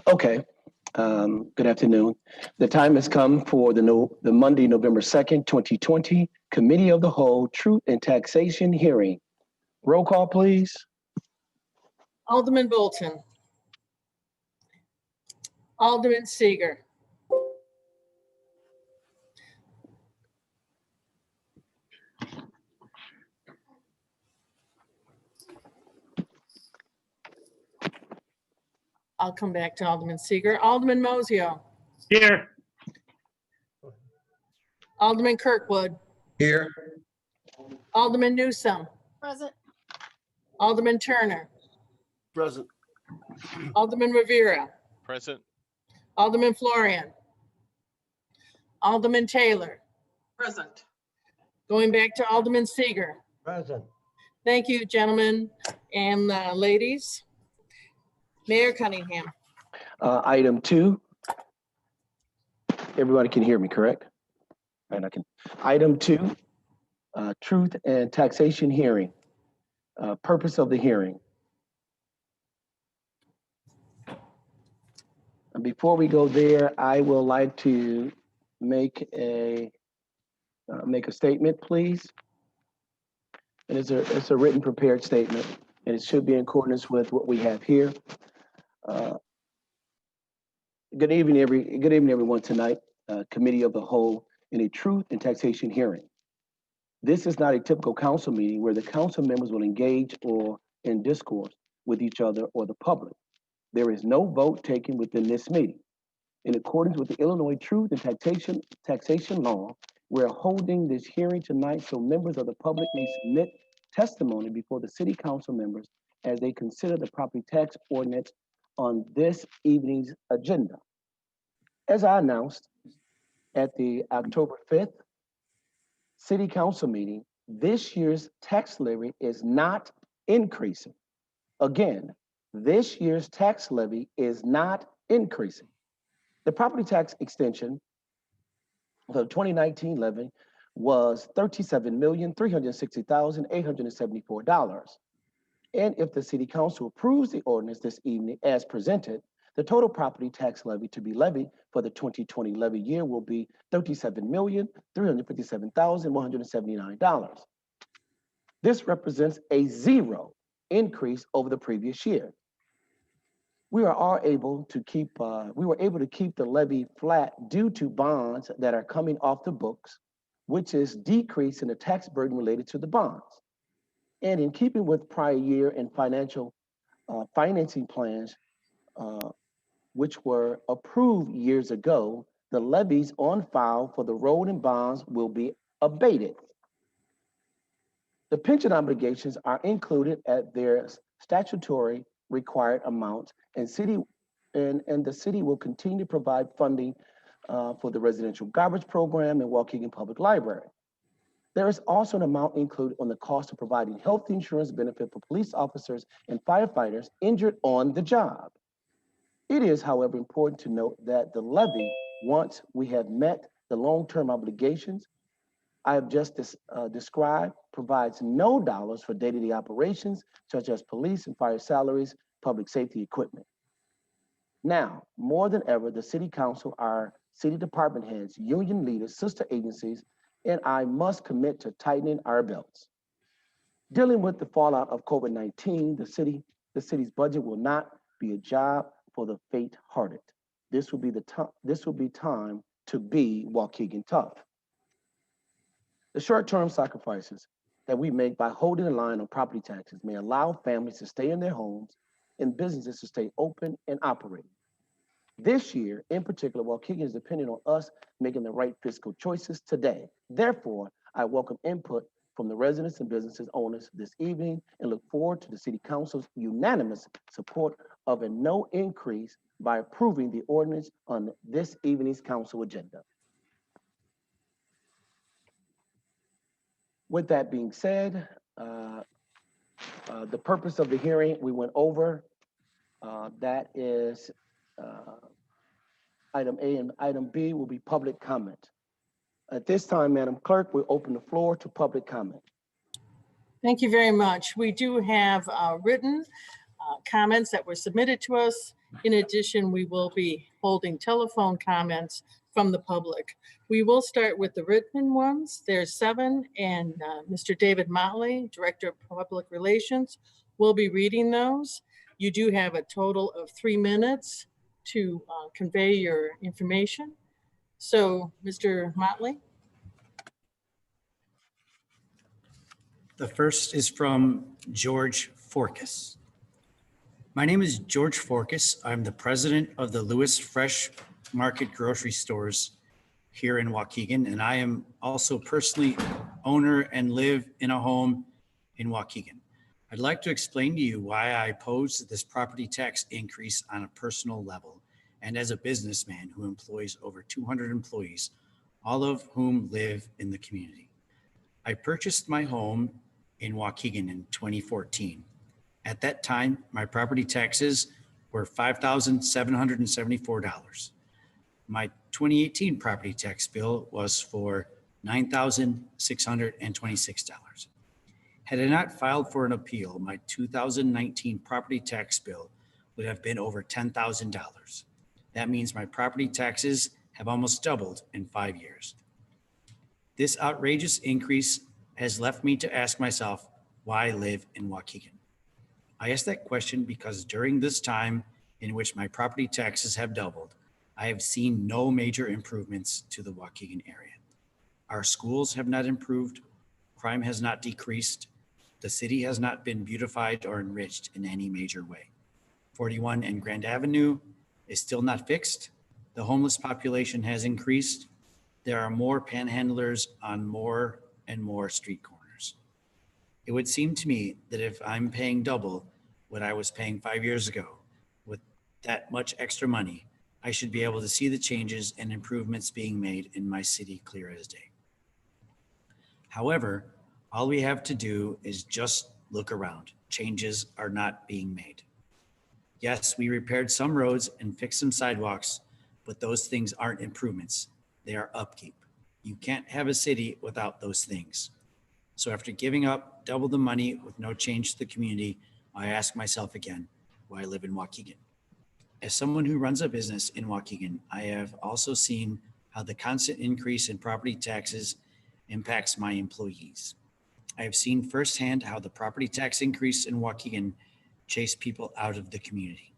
Okay. Good afternoon. The time has come for the Monday, November 2nd, 2020 Committee of the Whole Truth and Taxation hearing. Roll call, please. Alderman Bolton. Alderman Seeger. I'll come back to Alderman Seeger. Alderman Mosio. Here. Alderman Kirkwood. Here. Alderman Newsome. Present. Alderman Turner. Present. Alderman Rivera. Present. Alderman Florian. Alderman Taylor. Present. Going back to Alderman Seeger. Present. Thank you, gentlemen and ladies. Mayor Cunningham. Item 2. Everybody can hear me, correct? And I can. Item 2, Truth and Taxation hearing. Purpose of the hearing. And before we go there, I would like to make a statement, please. And it's a written, prepared statement, and it should be in accordance with what we have here. Good evening, everyone. Tonight, Committee of the Whole in a Truth and Taxation hearing. This is not a typical council meeting where the council members will engage or in discourse with each other or the public. There is no vote taken within this meeting. In accordance with the Illinois Truth and Taxation law, we're holding this hearing tonight so members of the public may submit testimony before the city council members as they consider the property tax ordinance on this evening's agenda. As I announced at the October 5th City Council meeting, this year's tax levy is not increasing. Again, this year's tax levy is not increasing. The property tax extension for the 2019 levy was $37,360,874. And if the City Council approves the ordinance this evening as presented, the total property tax levy to be levied for the 2020 levy year will be $37,357,179. This represents a zero increase over the previous year. We were able to keep the levy flat due to bonds that are coming off the books, which is decrease in the tax burden related to the bonds. And in keeping with prior year and financing plans, which were approved years ago, the levies on file for the road and bonds will be abated. The pension obligations are included at their statutory required amounts, and the city will continue to provide funding for the residential garbage program and Waukegan Public Library. There is also an amount included on the cost of providing health insurance benefit for police officers and firefighters injured on the job. It is, however, important to note that the levy, once we have met the long-term obligations I have just described, provides no dollars for day-to-day operations, such as police and fire salaries, public safety equipment. Now, more than ever, the City Council, our city department heads, union leaders, sister agencies, and I must commit to tightening our belts. Dealing with the fallout of COVID-19, the city's budget will not be a job for the faint-hearted. This will be time to be Waukegan tough. The short-term sacrifices that we make by holding the line on property taxes may allow families to stay in their homes and businesses to stay open and operating. This year, in particular, Waukegan is dependent on us making the right fiscal choices today. Therefore, I welcome input from the residents and businesses owners this evening and look forward to the City Council's unanimous support of a no increase by approving the ordinance on this evening's council agenda. With that being said, the purpose of the hearing we went over, that is item A, and item B will be public comment. At this time, Madam Clerk, we open the floor to public comment. Thank you very much. We do have written comments that were submitted to us, In addition, we will be holding telephone comments from the public. We will start with the written ones. There's 7, and Mr. David Motley, Director of Public Relations, will be reading those. You do have a total of 3 minutes to convey your information. So, Mr. Motley? The first is from George Forkas. My name is George Forkas. I'm the president of the Lewis Fresh Market Grocery Stores here in Waukegan, and I am also personally owner and live in a home in Waukegan. I'd like to explain to you why I oppose this property tax increase on a personal level and as a businessman who employs over 200 employees, all of whom live in the community. I purchased my home in Waukegan in 2014. At that time, my property taxes were $5,774. My 2018 property tax bill was for $9,626. Had I not filed for an appeal, my 2019 property tax bill would have been over $10,000. That means my property taxes have almost doubled in 5 years. This outrageous increase has left me to ask myself why I live in Waukegan. I ask that question because during this time in which my property taxes have doubled, I have seen no major improvements to the Waukegan area. Our schools have not improved, crime has not decreased, the city has not been beautified or enriched in any major way. 41 and Grand Avenue is still not fixed. The homeless population has increased. There are more panhandlers on more and more street corners. It would seem to me that if I'm paying double what I was paying 5 years ago with that much extra money, I should be able to see the changes and improvements being made in my city clear as day. However, all we have to do is just look around. Changes are not being made. Yes, we repaired some roads and fixed some sidewalks, but those things aren't improvements. They are upkeep. You can't have a city without those things. So after giving up double the money with no change to the community, I ask myself again, why I live in Waukegan. As someone who runs a business in Waukegan, I have also seen how the constant increase in property taxes impacts my employees. I have seen firsthand how the property tax increase in Waukegan chased people out of the community.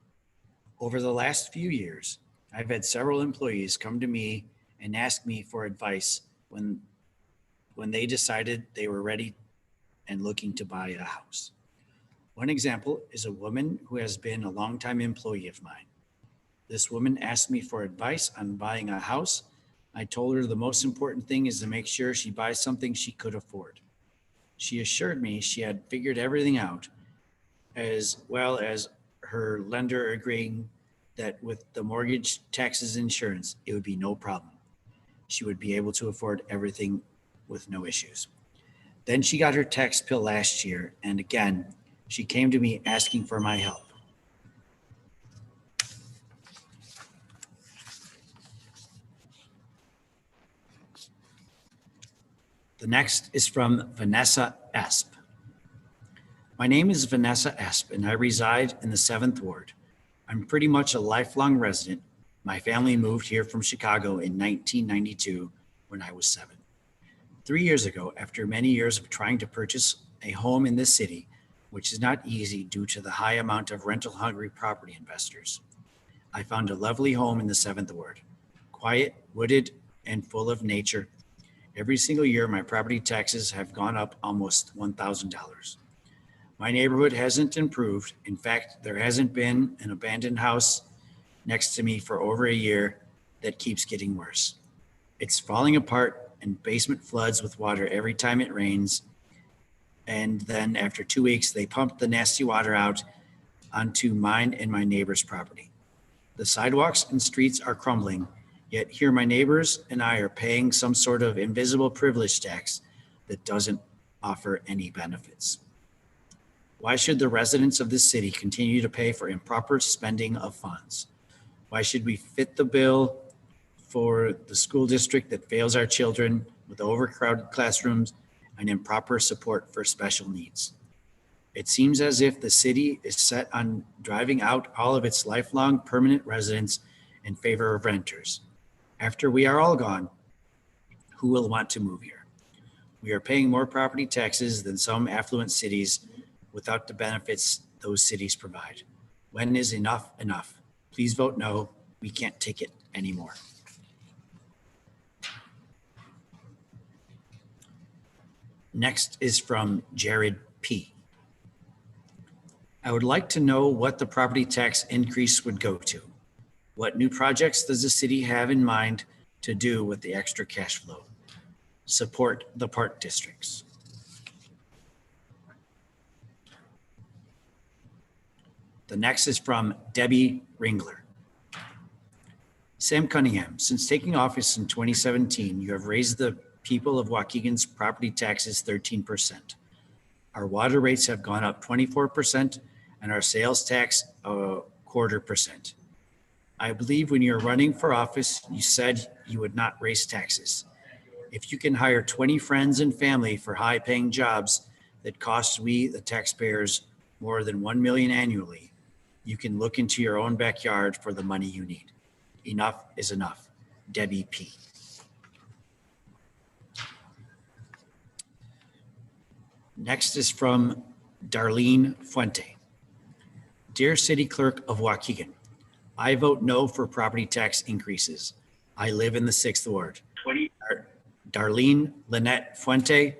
Over the last few years, I've had several employees come to me and ask me for advice when they decided they were ready and looking to buy a house. One example is a woman who has been a longtime employee of mine. This woman asked me for advice on buying a house. I told her the most important thing is to make sure she buys something she could afford. She assured me she had figured everything out, as well as her lender agreeing that with the mortgage, taxes, insurance, it would be no problem. She would be able to afford everything with no issues. Then she got her tax bill last year, and again, she came to me asking for my help. The next is from Vanessa Esp. My name is Vanessa Esp, and I reside in the 7th Ward. I'm pretty much a lifelong resident. My family moved here from Chicago in 1992 when I was 7. 3 years ago, after many years of trying to purchase a home in this city, which is not easy due to the high amount of rental-hungry property investors, I found a lovely home in the 7th Ward, quiet, wooded, and full of nature. Every single year, my property taxes have gone up almost $1,000. My neighborhood hasn't improved. In fact, there hasn't been an abandoned house next to me for over a year that keeps getting worse. It's falling apart and basement floods with water every time it rains. And then after 2 weeks, they pump the nasty water out onto mine and my neighbor's property. The sidewalks and streets are crumbling, yet here my neighbors and I are paying some sort of invisible privilege tax that doesn't offer any benefits. Why should the residents of this city continue to pay for improper spending of funds? Why should we fit the bill for the school district that fails our children with overcrowded classrooms and improper support for special needs? It seems as if the city is set on driving out all of its lifelong permanent residents in favor of renters. After we are all gone, who will want to move here? We are paying more property taxes than some affluent cities without the benefits those cities provide. When is enough enough? Please vote no. We can't take it anymore. Next is from Jared P. I would like to know what the property tax increase would go to. What new projects does the city have in mind to do with the extra cash flow? Support the park districts. The next is from Debbie Ringler. Sam Cunningham, since taking office in 2017, you have raised the people of Waukegan's property taxes 13%. Our water rates have gone up 24% and our sales tax a 0.25%. I believe when you're running for office, you said you would not raise taxes. If you can hire 20 friends and family for high-paying jobs that cost we, the taxpayers, more than $1 million annually, you can look into your own backyard for the money you need. Enough is enough. Debbie P. Next is from Darlene Fuente. Dear City Clerk of Waukegan, I vote no for property tax increases. I live in the 6th Ward. Darlene Lynette Fuente,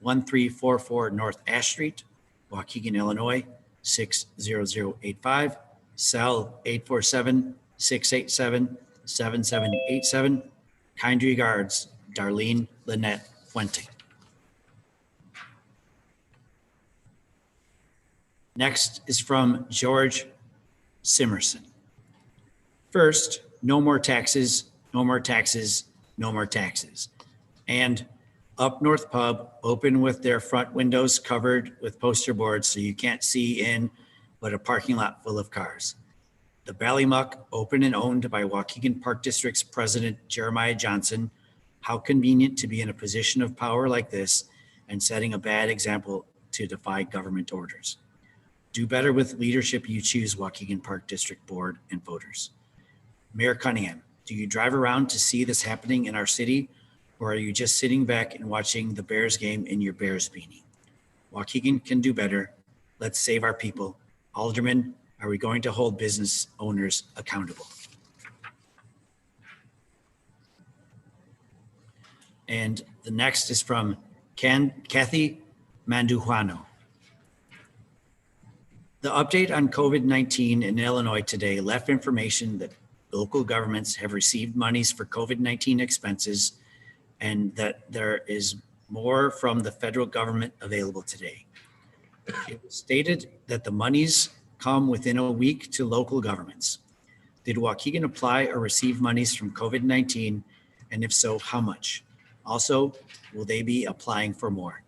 1344 North Ash Street, Waukegan, Illinois, 60085, cell 847-687-7787. Kind regards, Darlene Lynette Fuente. Next is from George Simerson. First, no more taxes, no more taxes, no more taxes. And Up North Pub open with their front windows covered with poster boards so you can't see in but a parking lot full of cars. The Ballymuck open and owned by Waukegan Park District's president Jeremiah Johnson. How convenient to be in a position of power like this and setting a bad example to defy government orders. Do better with leadership you choose, Waukegan Park District Board and voters. Mayor Cunningham, do you drive around to see this happening in our city, or are you just sitting back and watching the Bears game in your Bears beanie? Waukegan can do better. Let's save our people. Alderman, are we going to hold business owners accountable? And the next is from Kathy Mandujuano. The update on COVID-19 in Illinois today left information that local governments have received monies for COVID-19 expenses and that there is more from the federal government available today. It was stated that the monies come within a week to local governments. Did Waukegan apply or receive monies from COVID-19? And if so, how much? Also, will they be applying for more?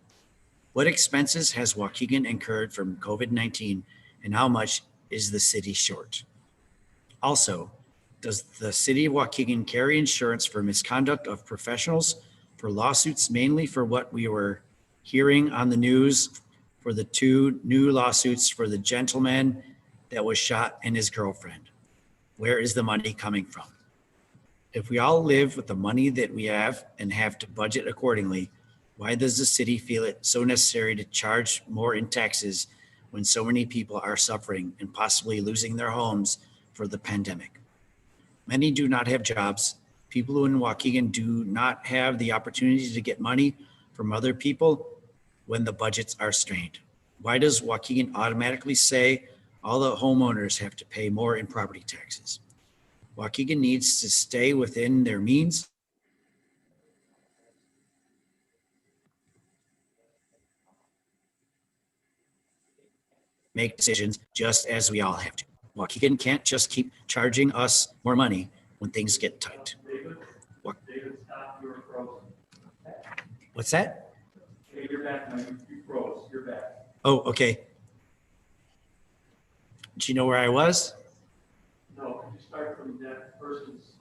What expenses has Waukegan incurred from COVID-19 and how much is the city short? Also, does the city of Waukegan carry insurance for misconduct of professionals, for lawsuits mainly for what we were hearing on the news for the 2 new lawsuits for the gentleman that was shot and his girlfriend? Where is the money coming from? If we all live with the money that we have and have to budget accordingly, why does the city feel it so necessary to charge more in taxes when so many people are suffering and possibly losing their homes for the pandemic? Many do not have jobs. People who in Waukegan do not have the opportunity to get money from other people when the budgets are strained. Why does Waukegan automatically say all the homeowners have to pay more in property taxes? Waukegan needs to stay within their means. Make decisions just as we all have to. Waukegan can't just keep charging us more money when things get tight. David, stop, you were frozen. What's that? Hey, you're back, man. You froze. You're back. Oh, okay. Do you know where I was? No, could you start from that person's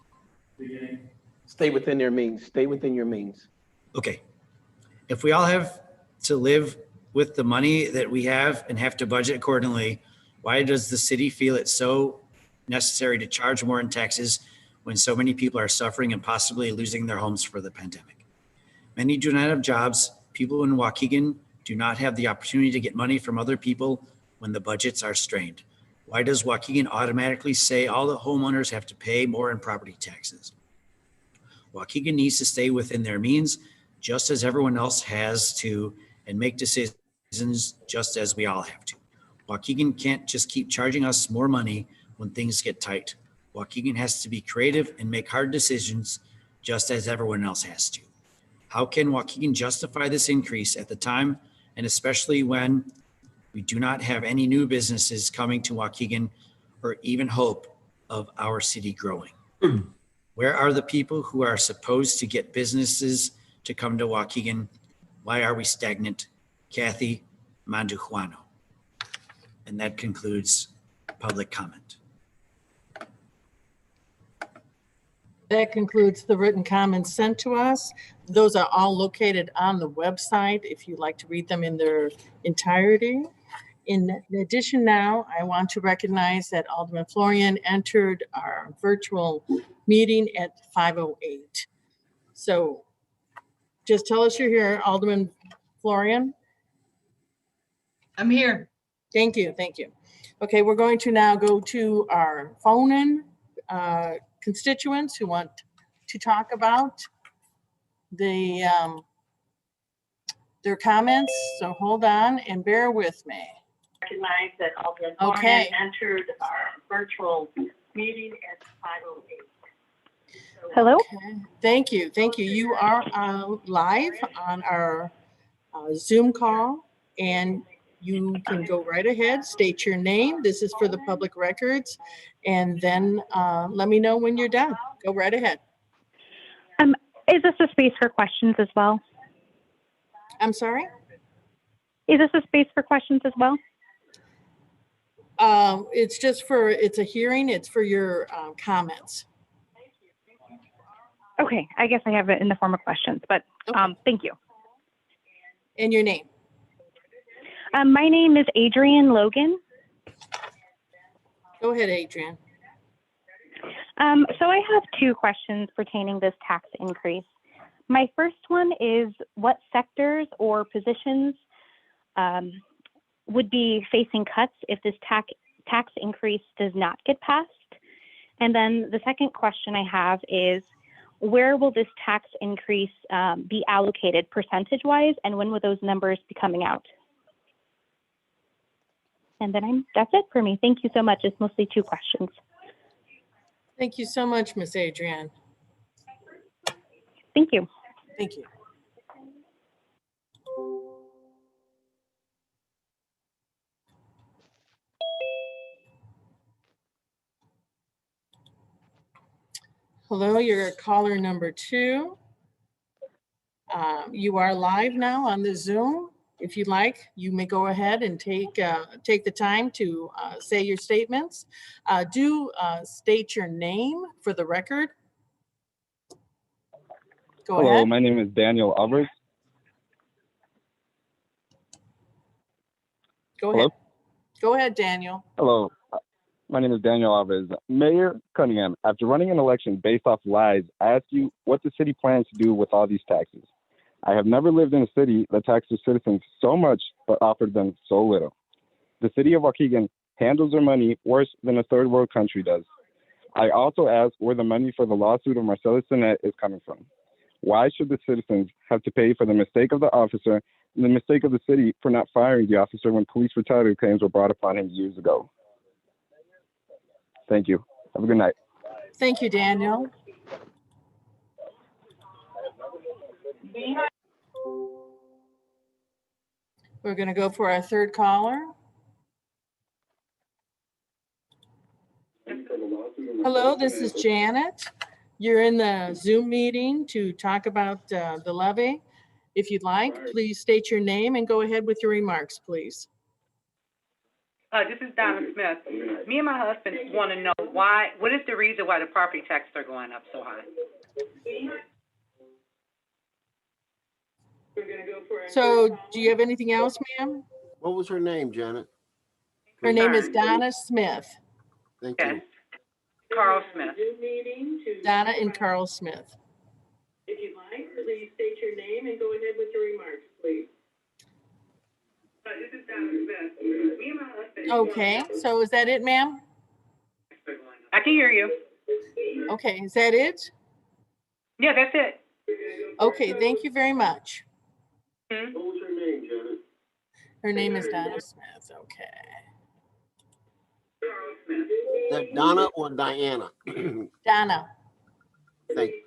beginning? Stay within their means. Stay within your means. Okay. If we all have to live with the money that we have and have to budget accordingly, why does the city feel it's so necessary to charge more in taxes when so many people are suffering and possibly losing their homes for the pandemic? Many do not have jobs. People in Waukegan do not have the opportunity to get money from other people when the budgets are strained. Why does Waukegan automatically say all the homeowners have to pay more in property taxes? Waukegan needs to stay within their means, just as everyone else has to, and make decisions just as we all have to. Waukegan can't just keep charging us more money when things get tight. Waukegan has to be creative and make hard decisions just as everyone else has to. How can Waukegan justify this increase at the time, and especially when we do not have any new businesses coming to Waukegan or even hope of our city growing? Where are the people who are supposed to get businesses to come to Waukegan? Why are we stagnant? Kathy Mandujuano. And that concludes public comment. That concludes the written comments sent to us. Those are all located on the website if you'd like to read them in their entirety. In addition, now I want to recognize that Alderman Florian entered our virtual meeting at 5:08. So just tell us you're here, Alderman Florian. I'm here. Thank you, thank you. Okay, we're going to now go to our phone-in constituents who want to talk about their comments. So hold on and bear with me. Recognize that Alderman Okay. Florian entered our virtual meeting at 5:08. Hello? Okay. Thank you, thank you. You are live on our Zoom call, and you can go right ahead, state your name. This is for the public records, and then let me know when you're done. Go right ahead. Is this a space for questions as well? I'm sorry? Is this a space for questions as well? It's just for, it's a hearing, it's for your comments. Okay, I guess I have it in the form of questions, but Okay. thank you. And your name? My name is Adrienne Logan. Go ahead, Adrian. So I have two questions pertaining this tax increase. My first one is what sectors or positions would be facing cuts if this tax increase does not get passed? And then the second question I have is, where will this tax increase be allocated percentage-wise, and when will those numbers be coming out? And then that's it for me. Thank you so much. It's mostly two questions. Thank you so much, Miss Adrienne. Thank you. Thank you. Hello, you're caller number 2. You are live now on the Zoom. If you'd like, you may go ahead and take the time to say your statements. Do state your name for the record. Go Hello, ahead. my name is Daniel Alvarez. Go Hello? ahead. Go ahead, Daniel. Hello, my name is Daniel Alvarez. Mayor Cunningham, after running an election based off lies, I ask you what the city plans to do with all these taxes. I have never lived in a city that taxes citizens so much but offered them so little. The city of Waukegan handles their money worse than a third world country does. I also ask where the money for the lawsuit of Marcellus Sinet is coming from. Why should the citizens have to pay for the mistake of the officer and the mistake of the city for not firing the officer when police brutality claims were brought upon him years ago? Thank you. Have a good night. Thank you, Daniel. We're going to go for our third caller. Hello, this is Janet. You're in the Zoom meeting to talk about the levy. If you'd like, please state your name and go ahead with your remarks, please. This is Donna Smith. Me and my husband want to know what is the reason why the property taxes are going up so high? So do you have anything else, ma'am? What was her name, Janet? Her name is Sorry. Donna Smith. Thank Yes. you. Carl Smith. Donna and Carl Smith. If you'd like, please state your name and go ahead with your remarks, please. This is Donna Smith. Me and my husband. Okay, so is that it, ma'am? I can hear you. Okay, is that it? Yeah, that's it. Okay, thank you very much. Hmm? What was her name, Janet? Her name is Donna Smith, okay. Is that Donna or Diana? Donna. Thank you.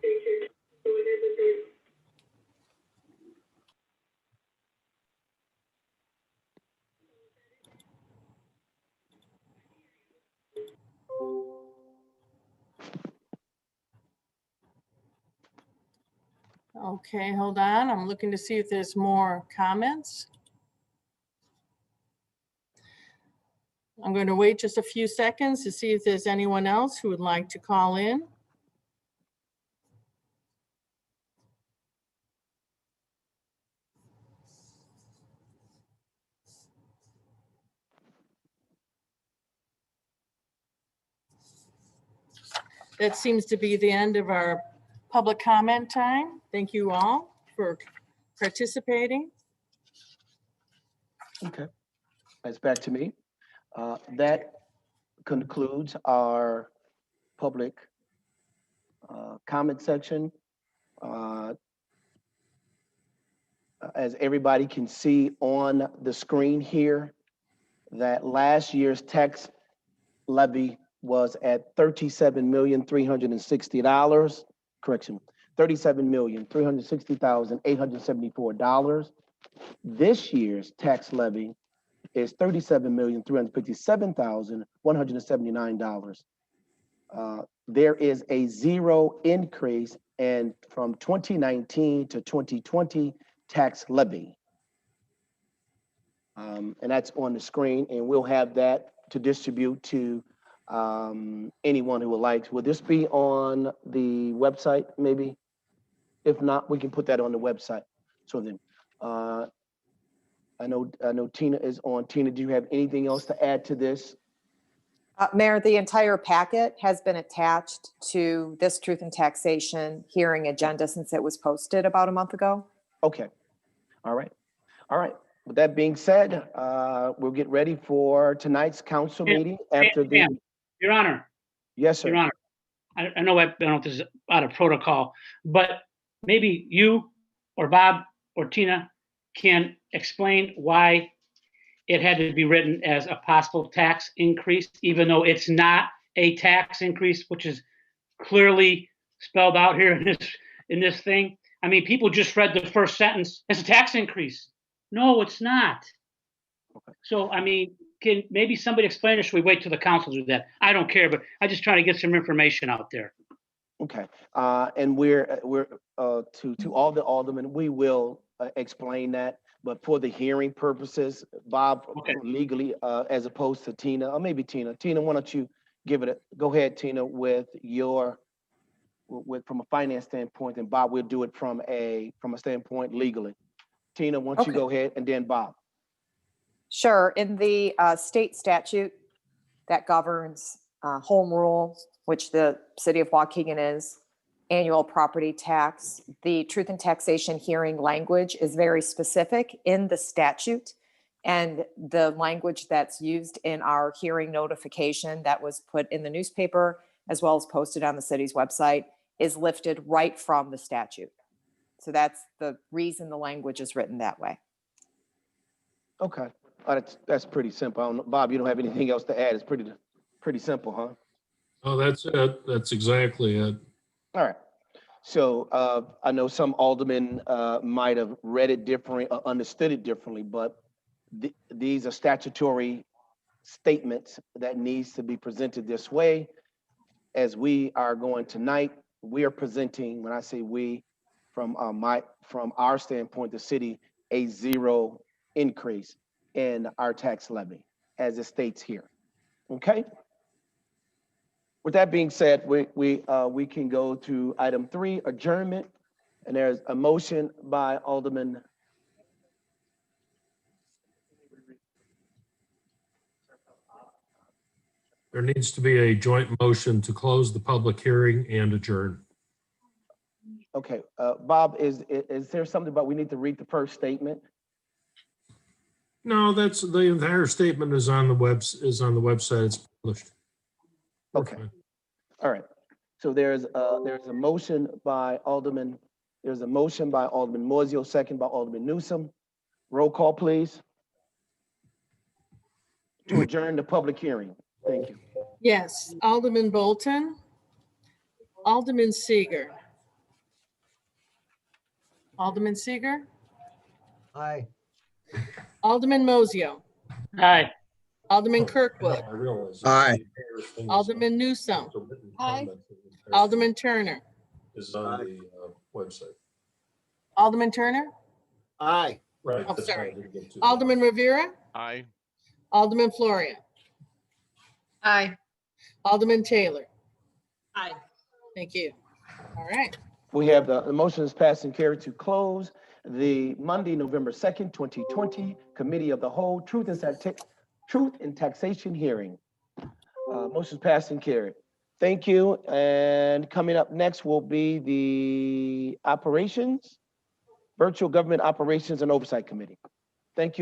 Okay, hold on. I'm looking to see if there's more comments. I'm going to wait just a few seconds to see if there's anyone else who would like to call in. That seems to be the end of our public comment time. Thank you all for participating. Okay, that's back to me. That concludes our public comment section. As everybody can see on the screen here, that last year's tax levy was at $37,360,000, correction, $37,360,874. This year's tax levy is $37,357,179. There is a zero increase and from 2019 to 2020 tax levy. And that's on the screen, and we'll have that to distribute to anyone who would like. Will this be on the website, maybe? If not, we can put that on the website. So then, I know Tina is on. Tina, do you have anything else to add to this? Mayor, the entire packet has been attached to this Truth and Taxation hearing agenda since it was posted about a month ago. Okay. All right. All right. With that being said, we'll get ready for tonight's council meeting after the. Your Honor, Yes, sir. Your Honor, I know I don't know if this is out of protocol, but maybe you or Bob or Tina can explain why it had to be written as a possible tax increase, even though it's not a tax increase, which is clearly spelled out here in this thing. I mean, people just read the first sentence. It's a tax increase. No, it's not. So, I mean, can maybe somebody explain it? Should we wait till the council do that? I don't care, but I just trying to get some information out there. Okay. And we're to all the aldermen, we will explain that. But for the hearing purposes, Bob, Okay. legally, as opposed to Tina, or maybe Tina. Tina, why don't you give it go ahead, Tina, with from a finance standpoint, and Bob, we'll do it from a standpoint legally. Tina, why don't you go ahead, and then Bob. Sure. In the state statute that governs home rule, which the city of Waukegan is, annual property tax, the Truth and Taxation hearing language is very specific in the statute. And the language that's used in our hearing notification that was put in the newspaper, as well as posted on the city's website, is lifted right from the statute. So that's the reason the language is written that way. Okay. That's pretty simple. I don't know, Bob, you don't have anything else to add. It's pretty simple, huh? Oh, that's it. That's exactly it. All right. So I know some aldermen might have read it differently or understood it differently, but these are statutory statements that needs to be presented this way. As we are going tonight, we are presenting, when I say we, from our standpoint, the city, a zero increase in our tax levy, as it states here. Okay. With that being said, we can go to item 3, adjournment. And there's a motion by Alderman There needs to be a joint motion to close the public hearing and adjourn. Okay, Bob, is there something about we need to read the first statement? No, that's the entire statement is on the website. It's published. We're Okay. fine. All right. So there's a motion by Alderman Moiseo, second by Alderman Newsome. Roll call, please. To adjourn the public hearing. Thank you. Yes, Alderman Bolton, Alderman Seeger. Alderman Seeger, Aye. Alderman Moiseo, Aye. Alderman Kirkwood, I realize. Aye. Alderman Newsome, Aye. Alderman Turner, Is on the website. Alderman Turner, Aye. Right. Oh, that's why I sorry. didn't get to Alderman Rivera, Aye. Alderman Floria, Aye. Alderman Taylor. Aye. Thank you. All right. We have the motion is passed and carried to close the Monday, November 2nd, 2020 Committee of the Whole Truth and Taxation hearing. Motion is passed and carried. Thank you. And coming up next will be the Virtual Government Operations and Oversight Committee. Thank you.